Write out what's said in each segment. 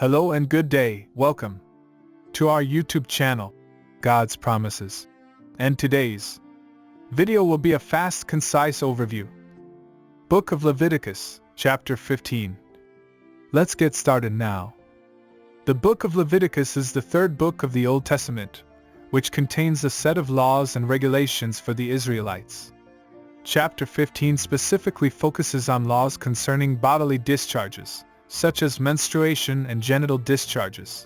Hello and good day, welcome to our YouTube channel, God's Promises. And today's video will be a fast, concise overview. Book of Leviticus, chapter 15. Let's get started now. The Book of Leviticus is the third book of the Old Testament, which contains a set of laws and regulations for the Israelites. Chapter 15 specifically focuses on laws concerning bodily discharges, such as menstruation and genital discharges.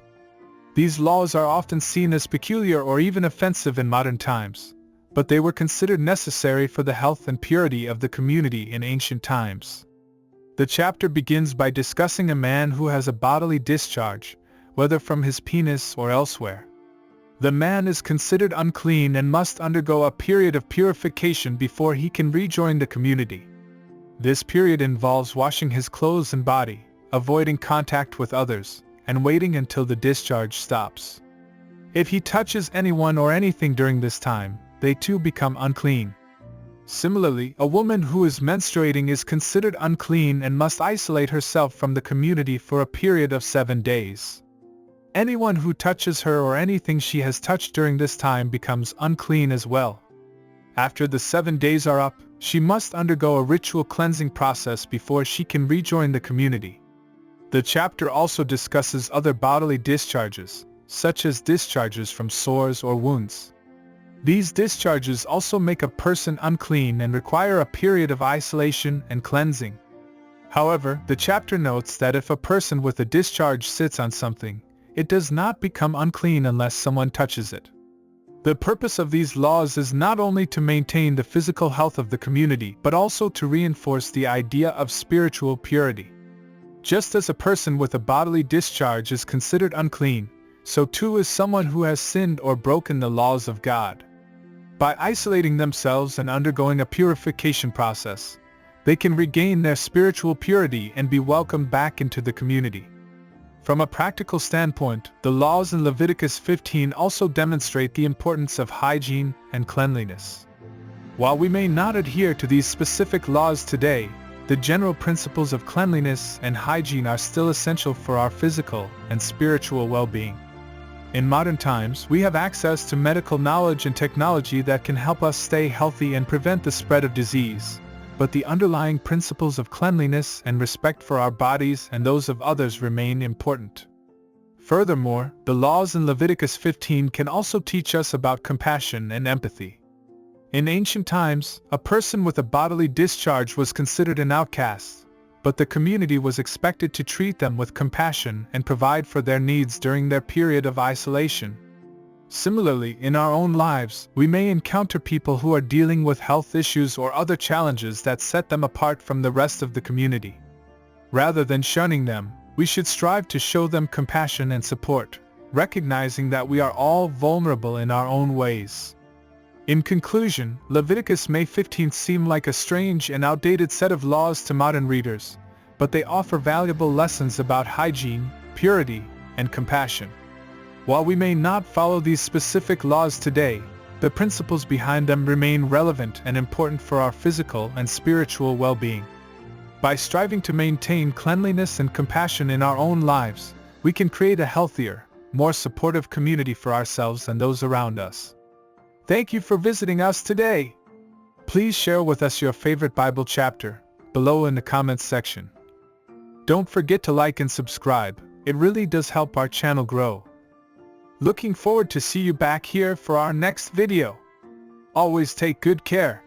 These laws are often seen as peculiar or even offensive in modern times, but they were considered necessary for the health and purity of the community in ancient times. The chapter begins by discussing a man who has a bodily discharge, whether from his penis or elsewhere. The man is considered unclean and must undergo a period of purification before he can rejoin the community. This period involves washing his clothes and body, avoiding contact with others, and waiting until the discharge stops. If he touches anyone or anything during this time, they too become unclean. Similarly, a woman who is menstruating is considered unclean and must isolate herself from the community for a period of 7 days. Anyone who touches her or anything she has touched during this time becomes unclean as well. After the 7 days are up, she must undergo a ritual cleansing process before she can rejoin the community. The chapter also discusses other bodily discharges, such as discharges from sores or wounds. These discharges also make a person unclean and require a period of isolation and cleansing. However, the chapter notes that if a person with a discharge sits on something, it does not become unclean unless someone touches it. The purpose of these laws is not only to maintain the physical health of the community but also to reinforce the idea of spiritual purity. Just as a person with a bodily discharge is considered unclean, so too is someone who has sinned or broken the laws of God. By isolating themselves and undergoing a purification process, they can regain their spiritual purity and be welcomed back into the community. From a practical standpoint, the laws in Leviticus 15 also demonstrate the importance of hygiene and cleanliness. While we may not adhere to these specific laws today, the general principles of cleanliness and hygiene are still essential for our physical and spiritual well-being. In modern times, we have access to medical knowledge and technology that can help us stay healthy and prevent the spread of disease. But the underlying principles of cleanliness and respect for our bodies and those of others remain important. Furthermore, the laws in Leviticus 15 can also teach us about compassion and empathy. In ancient times, a person with a bodily discharge was considered an outcast, but the community was expected to treat them with compassion and provide for their needs during their period of isolation. Similarly, in our own lives, we may encounter people who are dealing with health issues or other challenges that set them apart from the rest of the community. Rather than shunning them, we should strive to show them compassion and support, recognizing that we are all vulnerable in our own ways. In conclusion, Leviticus may 15 seem like a strange and outdated set of laws to modern readers, but they offer valuable lessons about hygiene, purity, and compassion. While we may not follow these specific laws today, the principles behind them remain relevant and important for our physical and spiritual well-being. By striving to maintain cleanliness and compassion in our own lives, we can create a healthier, more supportive community for ourselves and those around us. Thank you for visiting us today. Please share with us your favorite Bible chapter below in the comments section. Don't forget to like and subscribe, it really does help our channel grow. Looking forward to see you back here for our next video. Always take good care.